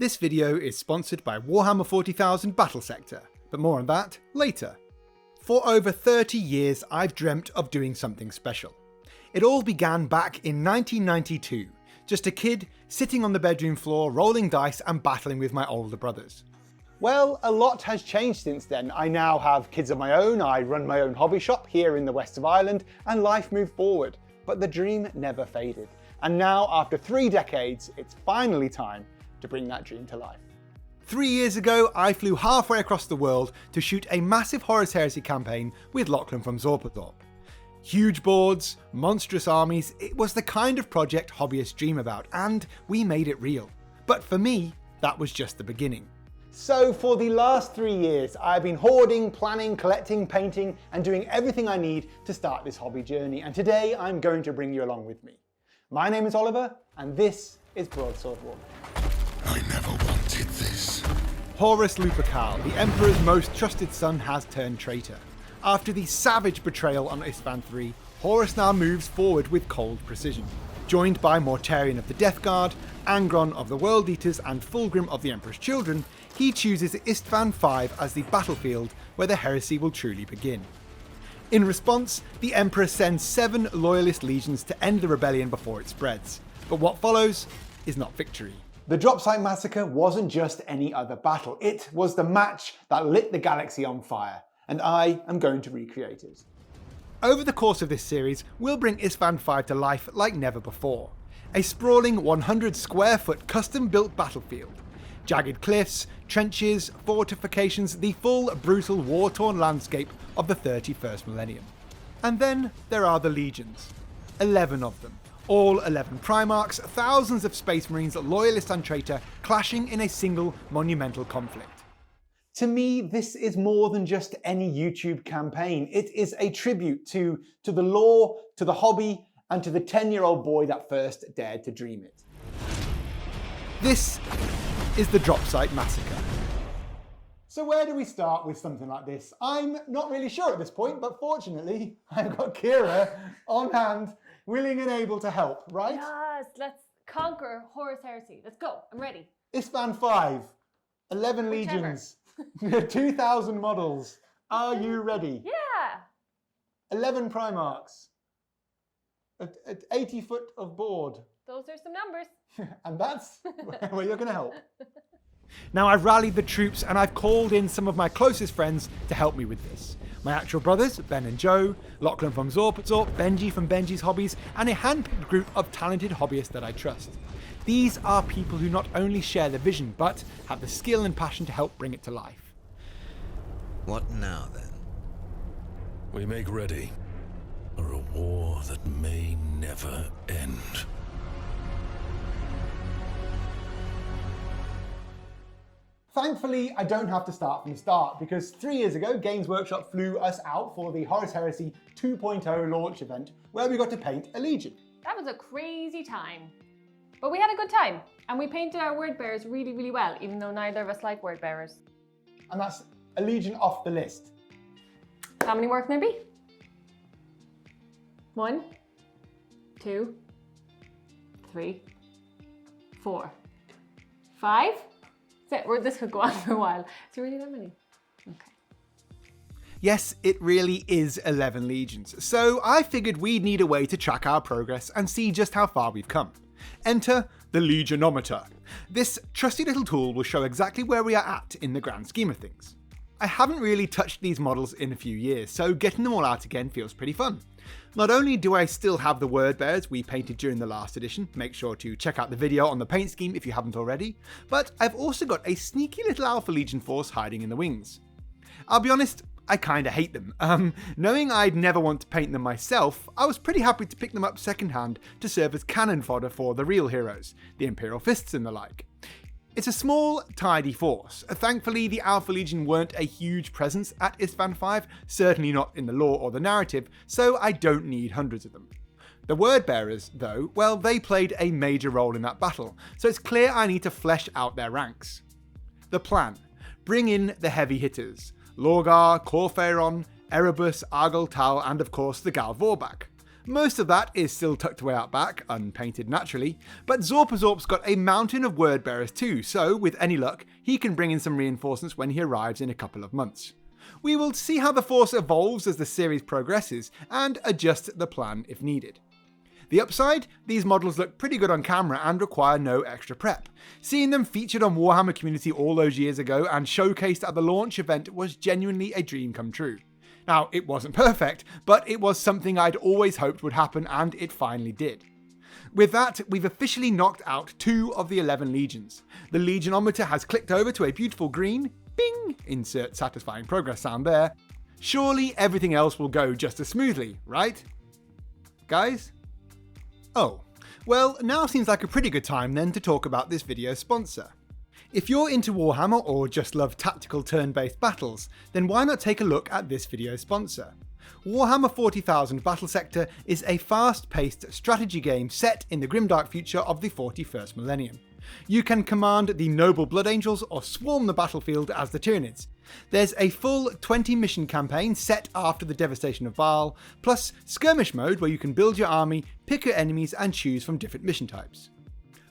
This video is sponsored by Warhammer 40,000 Battle Sector, but more on that later. For over 30 years I've dreamt of doing something special. It all began back in 1992, just a kid sitting on the bedroom floor rolling dice and battling with my older brothers. Well, a lot has changed since then. I now have kids of my own, I run my own hobby shop here in the west of Ireland, and life moved forward. But the dream never faded. And now, after 3 decades, it's finally time to bring that dream to life. 3 years ago, I flew halfway across the world to shoot a massive Horus Heresy campaign with Lachlan from Zorpethorpe. Huge boards, monstrous armies, it was the kind of project hobbyists dream about, and we made it real. But for me, that was just the beginning. So for the last 3 years, I've been hoarding, planning, collecting, painting, and doing everything I need to start this hobby journey, and today I'm going to bring you along with me. My name is Oliver, and this is Broadsword Wargaming. I never wanted this. Horus Lupercal, the Emperor's most trusted son, has turned traitor. After the savage betrayal on Istvaan V, Horus now moves forward with cold precision. Joined by Mortarion of the Death Guard, Angron of the World Eaters, and Fulgrim of the Emperor's Children, he chooses Istvaan V as the battlefield where the heresy will truly begin. In response, the Emperor sends 7 loyalist legions to end the rebellion before it spreads. But what follows is not victory. The Dropsite Massacre wasn't just any other battle, it was the match that lit the galaxy on fire, and I am going to recreate it. Over the course of this series, we'll bring Istvaan V to life like never before. A sprawling 100 square foot custom built battlefield. Jagged cliffs, trenches, fortifications, the full brutal war-torn landscape of the 31st millennium. And then there are the legions. 11 of them. All 11 Primarchs, thousands of Space Marines, loyalist and traitor, clashing in a single monumental conflict. To me, this is more than just any YouTube campaign. It is a tribute to the lore, to the hobby, and to the 10-year-old boy that first dared to dream it. This is the Dropsite Massacre. So where do we start with something like this? I'm not really sure at this point, but fortunately, I've got Kira on hand, willing and able to help, right? Yes, let's conquer Horus Heresy. Let's go, I'm ready. Istvaan V, 11 legions, 2,000 models. Are you ready? Yeah. 11 Primarchs, 80 foot of board. Those are some numbers. And that's where you're going to help. Now I've rallied the troops and I've called in some of my closest friends to help me with this. My actual brothers, Ben and Joe, Lachlan from Zorpethorpe, Benji from Benji's Hobbies, and a hand-picked group of talented hobbyists that I trust. These are people who not only share the vision, but have the skill and passion to help bring it to life. What now, then? We make ready for a war that may never end. Thankfully, I don't have to start from the start, because 3 years ago, Games Workshop flew us out for the Horus Heresy 2.0 launch event, where we got to paint a legion. That was a crazy time. But we had a good time, and we painted our word bearers really, really well, even though neither of us like word bearers. And that's a legion off the list. How many work maybe? 1, 2, 3, 4, 5. This could go on for a while. Is there really that many? Okay. Yes, it really is 11 legions, so I figured we'd need a way to track our progress and see just how far we've come. Enter the Legionometer. This trusty little tool will show exactly where we are at in the grand scheme of things. I haven't really touched these models in a few years, so getting them all out again feels pretty fun. Not only do I still have the word bearers we painted during the last edition, make sure to check out the video on the paint scheme if you haven't already, but I've also got a sneaky little Alpha Legion force hiding in the wings. I'll be honest, I kinda hate them. Knowing I'd never want to paint them myself, I was pretty happy to pick them up secondhand to serve as cannon fodder for the real heroes, the Imperial Fists and the like. It's a small, tidy force. Thankfully, the Alpha Legion weren't a huge presence at Istvaan V, certainly not in the lore or the narrative, so I don't need hundreds of them. The word bearers, though, well, they played a major role in that battle, so it's clear I need to flesh out their ranks. The plan: bring in the heavy hitters: Lorgar, Corphaeron, Erebus, Argol Tal, and of course the Gal Vorbak. Most of that is still tucked away out back, unpainted naturally, but Zorpazorp's got a mountain of word bearers too, so with any luck, he can bring in some reinforcements when he arrives in a couple of months. We will see how the force evolves as the series progresses, and adjust the plan if needed. The upside? These models look pretty good on camera and require no extra prep. Seeing them featured on Warhammer Community all those years ago and showcased at the launch event was genuinely a dream come true. Now, it wasn't perfect, but it was something I'd always hoped would happen, and it finally did. With that, we've officially knocked out 2 of the 11 legions. The Legionometer has clicked over to a beautiful green, bing, insert satisfying progress sound there. Surely everything else will go just as smoothly, right? Guys? Oh, well, now seems like a pretty good time then to talk about this video's sponsor. If you're into Warhammer or just love tactical turn-based battles, then why not take a look at this video's sponsor? Warhammer 40,000 Battle Sector is a fast-paced strategy game set in the grimdark future of the 41st millennium. You can command the noble Blood Angels or swarm the battlefield as the Tyranids. There's a full 20 mission campaign set after the devastation of Baal, plus skirmish mode where you can build your army, pick your enemies and choose from different mission types.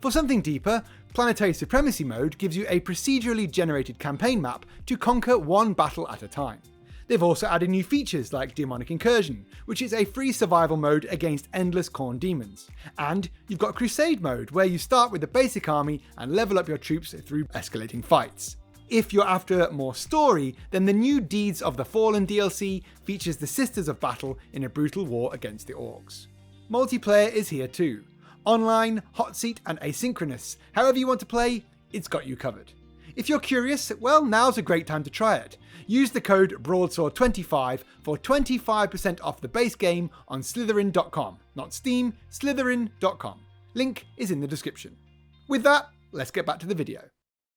For something deeper, Planetary Supremacy mode gives you a procedurally generated campaign map to conquer one battle at a time. They've also added new features like Demonic Incursion, which is a free survival mode against endless Khorne demons. And you've got Crusade mode, where you start with the basic army and level up your troops through escalating fights. If you're after more story, then the new Deeds of the Fallen DLC features the Sisters of Battle in a brutal war against the Orcs. Multiplayer is here too. Online, hot seat and asynchronous. However you want to play, it's got you covered. If you're curious, well, now's a great time to try it. Use the code Broadsword25 for 25% off the base game on Slitherine.com. Not Steam, Slitherine.com. Link is in the description. With that, let's get back to the video.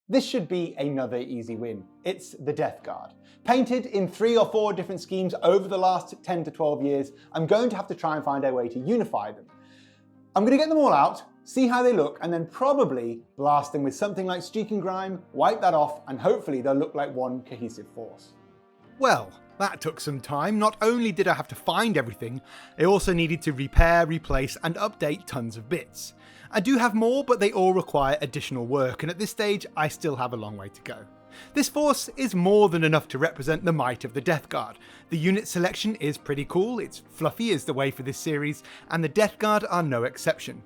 This should be another easy win. It's the Death Guard. Painted in 3 or 4 different schemes over the last 10 to 12 years, I'm going to have to try and find a way to unify them. I'm going to get them all out, see how they look, and then probably blast them with something like Streak and Grime, wipe that off, and hopefully they'll look like one cohesive force. Well, that took some time. Not only did I have to find everything, I also needed to repair, replace, and update tons of bits. I do have more, but they all require additional work, and at this stage, I still have a long way to go. This force is more than enough to represent the might of the Death Guard. The unit selection is pretty cool, it's fluffy as the way for this series, and the Death Guard are no exception.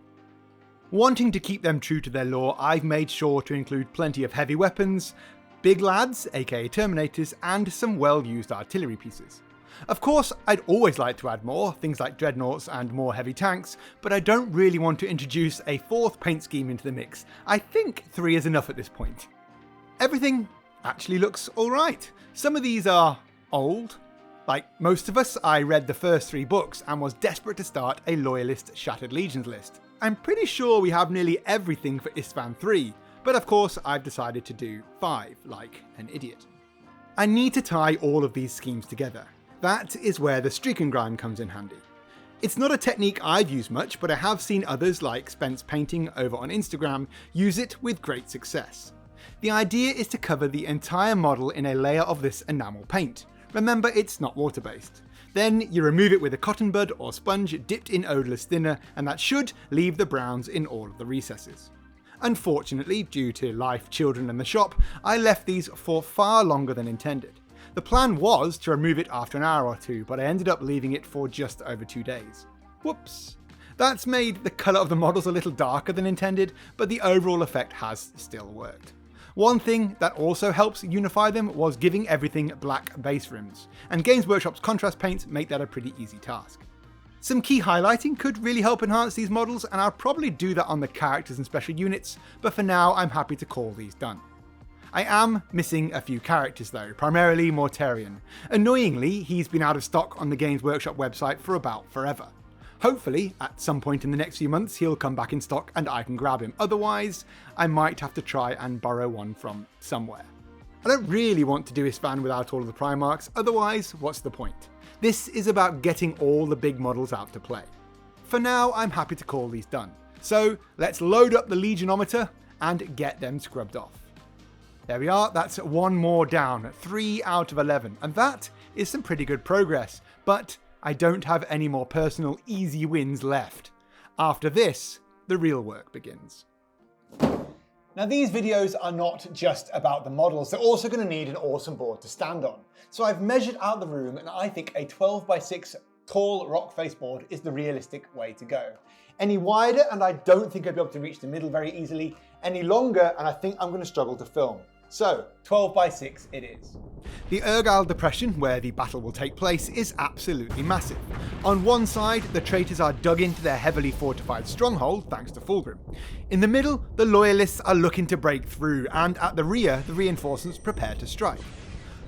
Wanting to keep them true to their lore, I've made sure to include plenty of heavy weapons, big lads, aka Terminators, and some well-used artillery pieces. Of course, I'd always like to add more, things like dreadnoughts and more heavy tanks, but I don't really want to introduce a 4th paint scheme into the mix. I think 3 is enough at this point. Everything actually looks alright. Some of these are old. Like most of us, I read the first 3 books and was desperate to start a Loyalist Shattered Legions list. I'm pretty sure we have nearly everything for Istvaan 3, but of course I've decided to do 5, like an idiot. I need to tie all of these schemes together. That is where the Streak and Grime comes in handy. It's not a technique I've used much, but I have seen others like Spence Painting over on Instagram use it with great success. The idea is to cover the entire model in a layer of this enamel paint. Remember, it's not water-based. Then you remove it with a cotton bud or sponge dipped in odourless thinner, and that should leave the browns in all of the recesses. Unfortunately, due to life, children and the shop, I left these for far longer than intended. The plan was to remove it after an hour or 2, but I ended up leaving it for just over 2 days. Whoops. That's made the colour of the models a little darker than intended, but the overall effect has still worked. One thing that also helps unify them was giving everything black base rims, and Games Workshop's contrast paints make that a pretty easy task. Some key highlighting could really help enhance these models, and I'll probably do that on the characters and special units, but for now I'm happy to call these done. I am missing a few characters though, primarily Mortarion. Annoyingly, he's been out of stock on the Games Workshop website for about forever. Hopefully, at some point in the next few months, he'll come back in stock and I can grab him. Otherwise, I might have to try and borrow one from somewhere. I don't really want to do Istvaan without all of the Primarchs, otherwise, what's the point? This is about getting all the big models out to play. For now, I'm happy to call these done. So, let's load up the Legionometer and get them scrubbed off. There we are, that's 1 more down, 3 out of 11, and that is some pretty good progress, but I don't have any more personal easy wins left. After this, the real work begins. Now these videos are not just about the models, they're also going to need an awesome board to stand on. So I've measured out the room and I think a 12x6 tall rock face board is the realistic way to go. Any wider and I don't think I'd be able to reach the middle very easily. Any longer and I think I'm going to struggle to film. So 12x6 it is. The Urgal Depression, where the battle will take place, is absolutely massive. On one side, the traitors are dug into their heavily fortified stronghold thanks to Fulgrim. In the middle, the loyalists are looking to break through, and at the rear, the reinforcements prepare to strike.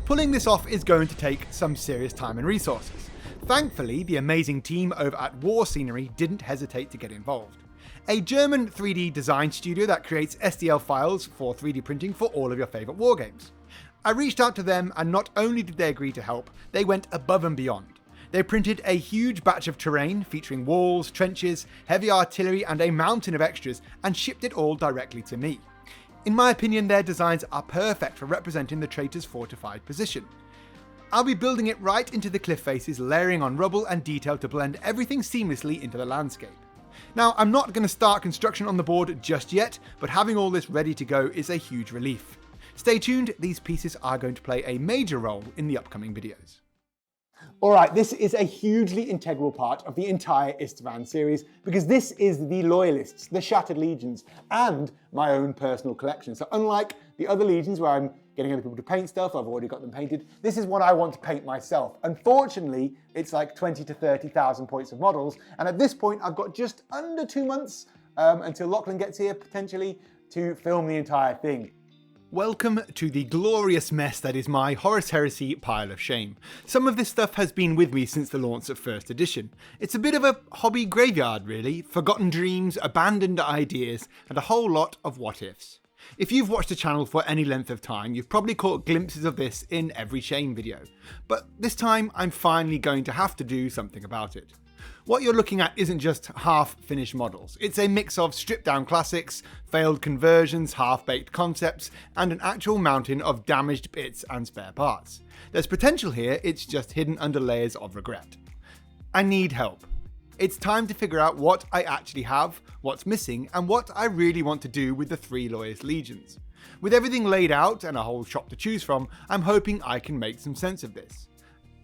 Pulling this off is going to take some serious time and resources. Thankfully, the amazing team over at War Scenery didn't hesitate to get involved. A German 3D design studio that creates STL files for 3D printing for all of your favourite wargames. I reached out to them and not only did they agree to help, they went above and beyond. They printed a huge batch of terrain featuring walls, trenches, heavy artillery and a mountain of extras and shipped it all directly to me. In my opinion, their designs are perfect for representing the traitor's fortified position. I'll be building it right into the cliff faces, layering on rubble and detail to blend everything seamlessly into the landscape. Now, I'm not going to start construction on the board just yet, but having all this ready to go is a huge relief. Stay tuned, these pieces are going to play a major role in the upcoming videos. Alright, this is a hugely integral part of the entire Istvaan series, because this is the Loyalists, the Shattered Legions, and my own personal collection. So unlike the other Legions where I'm getting other people to paint stuff, I've already got them painted, this is what I want to paint myself. Unfortunately, it's like 20 to 30,000 points of models, and at this point I've got just under 2 months until Lachlan gets here, potentially, to film the entire thing. Welcome to the glorious mess that is my Horus Heresy pile of shame. Some of this stuff has been with me since the launch of first edition. It's a bit of a hobby graveyard really, forgotten dreams, abandoned ideas, and a whole lot of what ifs. If you've watched the channel for any length of time, you've probably caught glimpses of this in every shame video. But this time, I'm finally going to have to do something about it. What you're looking at isn't just half-finished models. It's a mix of stripped-down classics, failed conversions, half-baked concepts, and an actual mountain of damaged bits and spare parts. There's potential here, it's just hidden under layers of regret. I need help. It's time to figure out what I actually have, what's missing, and what I really want to do with the 3 Loyalist Legions. With everything laid out and a whole shop to choose from, I'm hoping I can make some sense of this.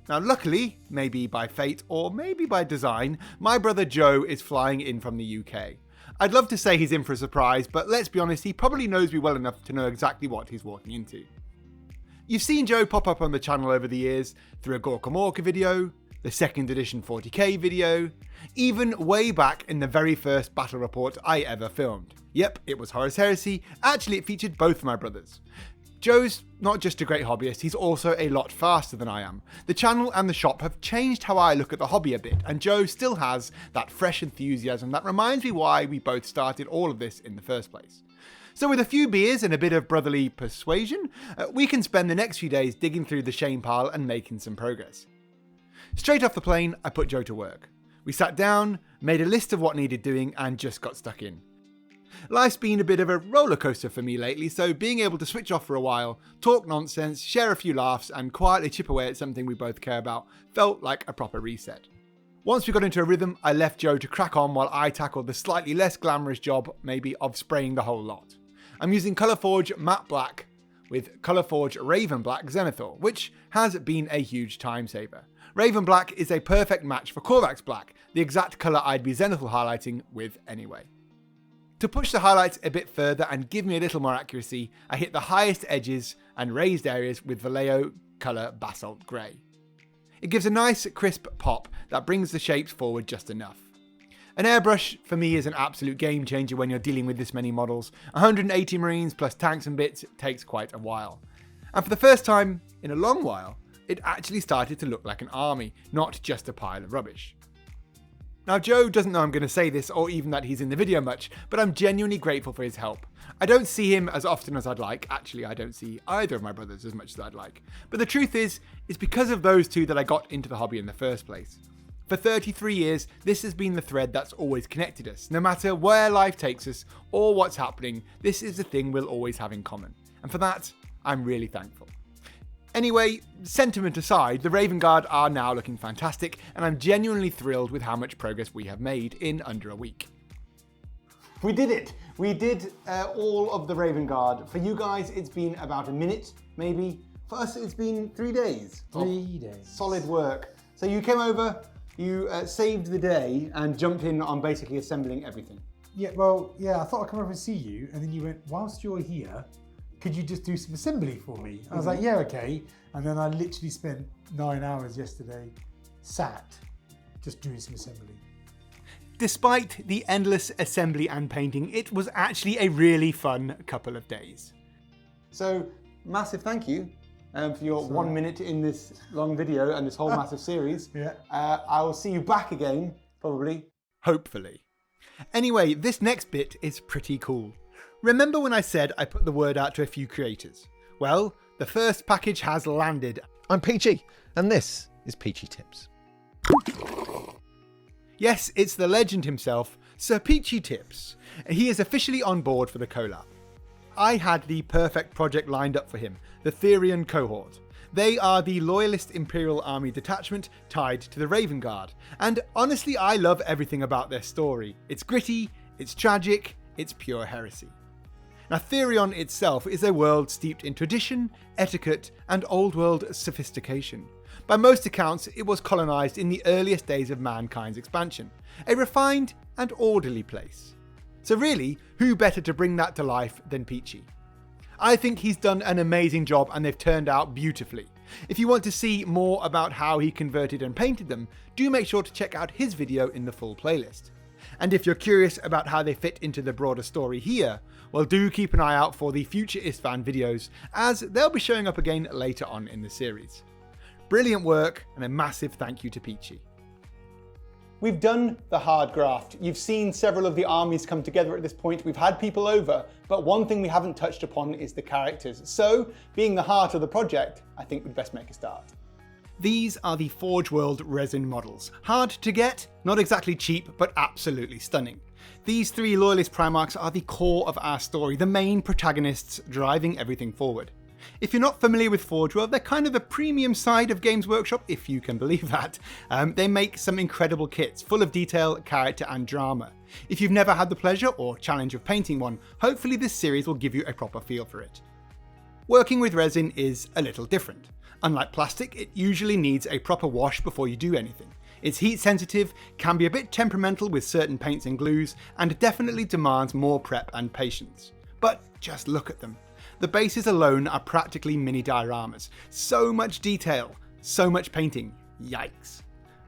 Now luckily, maybe by fate or maybe by design, my brother Joe is flying in from the UK. I'd love to say he's in for a surprise, but let's be honest, he probably knows me well enough to know exactly what he's walking into. You've seen Joe pop up on the channel over the years through a Gorka Morka video, the 2nd edition 40k video, even way back in the very first battle report I ever filmed. Yep, it was Horus Heresy, actually it featured both of my brothers. Joe's not just a great hobbyist, he's also a lot faster than I am. The channel and the shop have changed how I look at the hobby a bit, and Joe still has that fresh enthusiasm that reminds me why we both started all of this in the first place. So with a few beers and a bit of brotherly persuasion, we can spend the next few days digging through the shame pile and making some progress. Straight off the plane, I put Joe to work. We sat down, made a list of what needed doing, and just got stuck in. Life's been a bit of a roller coaster for me lately, so being able to switch off for a while, talk nonsense, share a few laughs, and quietly chip away at something we both care about felt like a proper reset. Once we got into a rhythm, I left Joe to crack on while I tackled the slightly less glamorous job, maybe, of spraying the whole lot. I'm using Colourforge Matte Black with Colourforge Raven Black Zenithal, which has been a huge time saver. Raven Black is a perfect match for Korvax Black, the exact colour I'd be Zenithal highlighting with anyway. To push the highlights a bit further and give me a little more accuracy, I hit the highest edges and raised areas with Vallejo colour Basalt Grey. It gives a nice crisp pop that brings the shapes forward just enough. An airbrush for me is an absolute game changer when you're dealing with this many models. 180 Marines plus tanks and bits takes quite a while. And for the first time in a long while, it actually started to look like an army, not just a pile of rubbish. Now Joe doesn't know I'm going to say this or even that he's in the video much, but I'm genuinely grateful for his help. I don't see him as often as I'd like, actually I don't see either of my brothers as much as I'd like. But the truth is, it's because of those two that I got into the hobby in the first place. For 33 years, this has been the thread that's always connected us. No matter where life takes us or what's happening, this is the thing we'll always have in common. And for that, I'm really thankful. Anyway, sentiment aside, the Raven Guard are now looking fantastic, and I'm genuinely thrilled with how much progress we have made in under a week. We did it! We did all of the Raven Guard. For you guys, it's been about a minute, maybe. For us, it's been 3 days. 3 days. Solid work. So you came over, you saved the day, and jumped in on basically assembling everything. Yeah, well, yeah, I thought I'd come over and see you, and then you went, whilst you're here, could you just do some assembly for me? I was like, yeah, okay. And then I literally spent 9 hours yesterday sat just doing some assembly. Despite the endless assembly and painting, it was actually a really fun couple of days. So, massive thank you for your 1 minute in this long video and this whole massive series. Yeah. I will see you back again, probably. Hopefully. Anyway, this next bit is pretty cool. Remember when I said I put the word out to a few creators? Well, the first package has landed. I'm Peachy, and this is Peachy Tips. Yes, it's the legend himself, Sir Peachy Tips. He is officially on board for the collab. I had the perfect project lined up for him, the Therian Cohort. They are the loyalist Imperial Army detachment tied to the Raven Guard, and honestly I love everything about their story. It's gritty, it's tragic, it's pure heresy. Now, Therion itself is a world steeped in tradition, etiquette, and old world sophistication. By most accounts, it was colonised in the earliest days of mankind's expansion, a refined and orderly place. So really, who better to bring that to life than Peachy? I think he's done an amazing job and they've turned out beautifully. If you want to see more about how he converted and painted them, do make sure to check out his video in the full playlist. And if you're curious about how they fit into the broader story here, well, do keep an eye out for the future Istvaan videos, as they'll be showing up again later on in the series. Brilliant work, and a massive thank you to Peachy. We've done the hard graft. You've seen several of the armies come together at this point. We've had people over, but one thing we haven't touched upon is the characters. So, being the heart of the project, I think we'd best make a start. These are the Forge World resin models. Hard to get, not exactly cheap, but absolutely stunning. These 3 Loyalist Primarchs are the core of our story, the main protagonists driving everything forward. If you're not familiar with Forge World, they're kind of the premium side of Games Workshop, if you can believe that. They make some incredible kits, full of detail, character and drama. If you've never had the pleasure or challenge of painting one, hopefully this series will give you a proper feel for it. Working with resin is a little different. Unlike plastic, it usually needs a proper wash before you do anything. It's heat sensitive, can be a bit temperamental with certain paints and glues, and definitely demands more prep and patience. But just look at them. The bases alone are practically mini dioramas. So much detail, so much painting, yikes.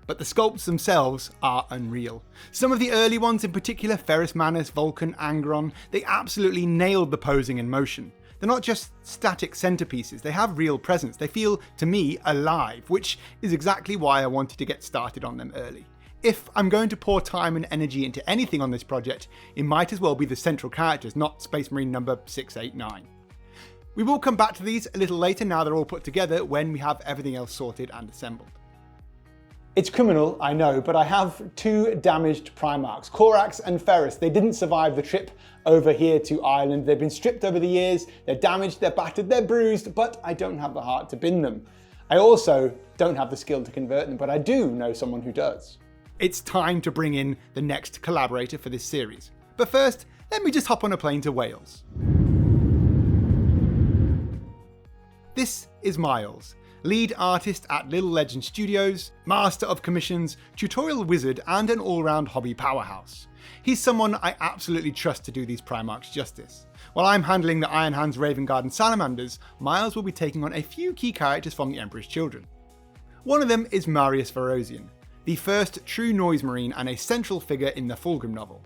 But the sculpts themselves are unreal. Some of the early ones in particular, Ferrus Manus, Vulcan, Angron, they absolutely nailed the posing and motion. They're not just static centerpieces, they have real presence. They feel, to me, alive, which is exactly why I wanted to get started on them early. If I'm going to pour time and energy into anything on this project, it might as well be the central characters, not Space Marine number 689. We will come back to these a little later now they're all put together when we have everything else sorted and assembled. It's criminal, I know, but I have 2 damaged Primarchs, Corax and Ferrus. They didn't survive the trip over here to Ireland. They've been stripped over the years, they're damaged, they're battered, they're bruised, but I don't have the heart to bin them. I also don't have the skill to convert them, but I do know someone who does. It's time to bring in the next collaborator for this series. But first, let me just hop on a plane to Wales. This is Miles, lead artist at Little Legend Studios, master of commissions, tutorial wizard and an all-round hobby powerhouse. He's someone I absolutely trust to do these Primarchs justice. While I'm handling the Iron Hands, Raven Guard and Salamanders, Miles will be taking on a few key characters from the Emperor's Children. One of them is Marius Varosian, the first true noise marine and a central figure in the Fulgrim novel.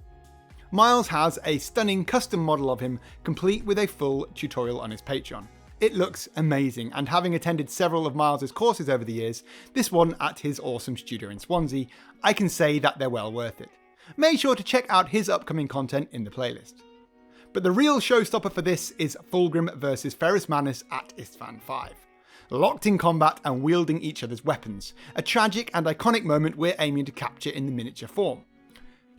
Miles has a stunning custom model of him, complete with a full tutorial on his Patreon. It looks amazing, and having attended several of Miles' courses over the years, this one at his awesome studio in Swansea, I can say that they're well worth it. Make sure to check out his upcoming content in the playlist. But the real showstopper for this is Fulgrim vs Ferrus Manus at Istvaan V. Locked in combat and wielding each other's weapons, a tragic and iconic moment we're aiming to capture in the miniature form.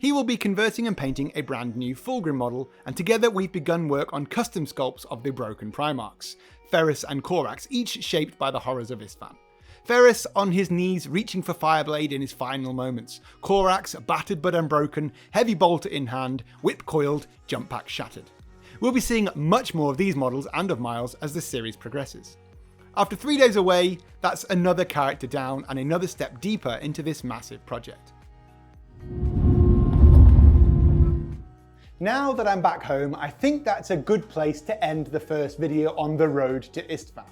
He will be converting and painting a brand new Fulgrim model, and together we've begun work on custom sculpts of the broken Primarchs, Ferrus and Corax, each shaped by the horrors of Istvaan. Ferrus on his knees reaching for Fireblade in his final moments, Corax battered but unbroken, heavy bolter in hand, whip coiled, jump pack shattered. We'll be seeing much more of these models and of Miles as the series progresses. After 3 days away, that's another character down and another step deeper into this massive project. Now that I'm back home, I think that's a good place to end the first video on the road to Istvaan.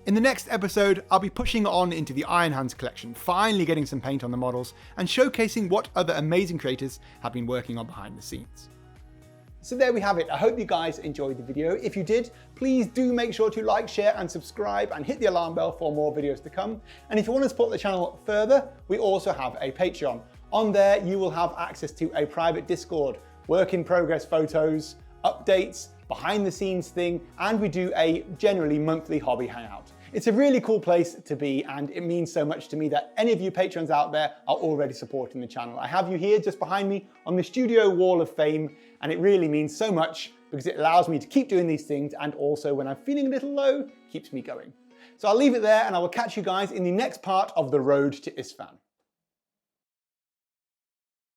In the next episode, I'll be pushing on into the Iron Hands collection, finally getting some paint on the models and showcasing what other amazing creators have been working on behind the scenes. So there we have it. I hope you guys enjoyed the video. If you did, please do make sure to like, share and subscribe and hit the alarm bell for more videos to come. And if you want to support the channel further, we also have a Patreon. On there, you will have access to a private Discord, work in progress photos, updates, behind the scenes thing, and we do a generally monthly hobby hangout. It's a really cool place to be, and it means so much to me that any of you patrons out there are already supporting the channel. I have you here just behind me on the studio wall of fame, and it really means so much because it allows me to keep doing these things, and also when I'm feeling a little low, keeps me going. So I'll leave it there, and I will catch you guys in the next part of the road to Istvaan.